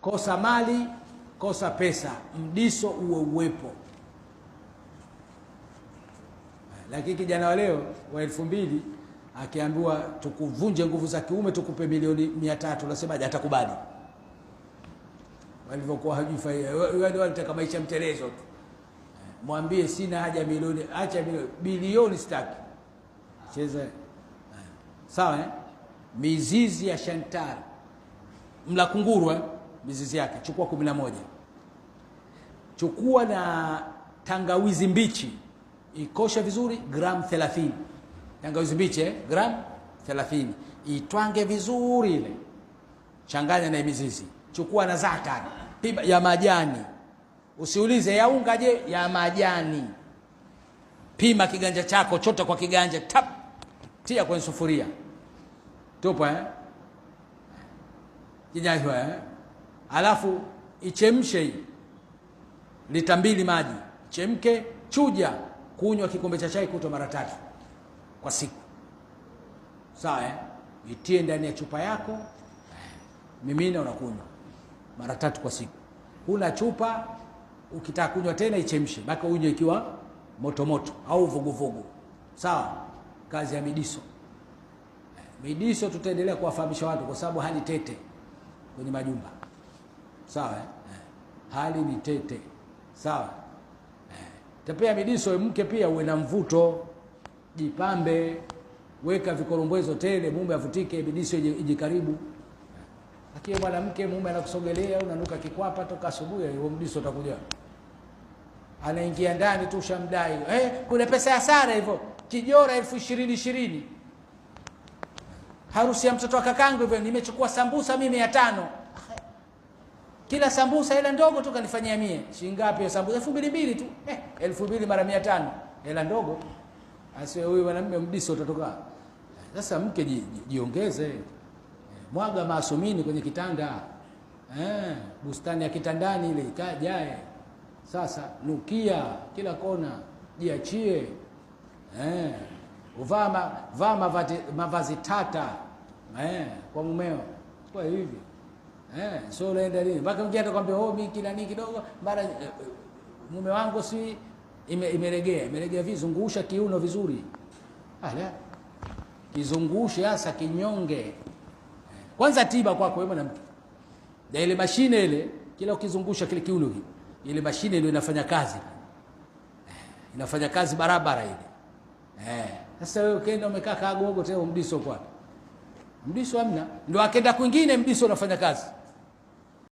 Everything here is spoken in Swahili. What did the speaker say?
kosa mali, kosa pesa, mdiso uwepo. Lakini kijana wa leo wa 2000 akiambiwa tukuvunje nguvu za kiume tukupe milioni 300, unasema hatakubali. Walivyokuwa hajui faida, wao wanataka maisha mtelezo tu. Mwambie sina haja milioni, acha milioni, bilioni sitaki. Cheza. Sawa Mizizi ya Chantal. Mla kunguru mizizi yake chukua 11. Chukua na tangawizi mbichi. Ikosha vizuri gram 30. Tangawizi mbichi gram 30. Itwange vizuri ile. Changanya na mizizi. Chukua na za'atar ya majani. Usiulize ya unga je, ya majani. Pima kiganja chako, chota kwa kiganja, tap. Tia kwenye sufuria. Tupo Kijajwa alafu ichemshe lita 2 maji. Chemke, chuja, kunywa kikombe cha chai kutwa mara 3 kwa siku. Sawa Itie ndani ya chupa yako. Mimina unakunywa mara 3 kwa siku. Huna chupa, ukitaka kunywa tena ichemshe, baka unywe ikiwa moto moto au vuguvugu. Sawa Kazi ya midiso. Midiso tutaendelea kuwafahamisha watu kwa sababu hali tete kwenye majumba. Sawa Hali ni tete. Sawa Tapea midiso mke pia uwe na mvuto. Jipambe, weka vikorombwezo tele, mume avutike, midiso ije karibu. Lakini mwanamke mume anakusogelea, unanuka kikwapa toka asubuhi, huo mdiso utakuja. Anaingia ndani tu shamdai. Kuna pesa ya sara hivyo. Kijora 20,20. Harusi ya mtoto wa kakangu hivyo, nimechukua sambusa mimi 500. Kila sambusa ile ndogo tu kanifanyia 100. Shilingi ngapi hiyo sambusa? 2,200 tu. 2,000 mara 500. Hela ndogo. Asiwe huyu mwanamume mdiso utatoka. Sasa mke jiongeze. Mwaga maasumini kwenye kitanda. Bustani ya kitandani ile ikajae. Sasa nukia kila kona, jiachie. Vaa mavazi tata kwa mumeo. Kwa hivi. So unaenda nini? Mpaka mjia atakwambia mimi kila nini kidogo, mara mume wangu si imeregea vizungusha kiuno vizuri. Kizungushe hasa kinyonge. Kwanza tiba kwako wewe mwanamke. Na ile mashine ile kila ukizungusha kile kiuno ile mashine ndio inafanya kazi. Inafanya kazi barabara ile. Sasa wewe ukienda umekaa kagogo tena mdiso kwa. Mdiso hamna. Ndio akenda kwingine mdiso unafanya kazi.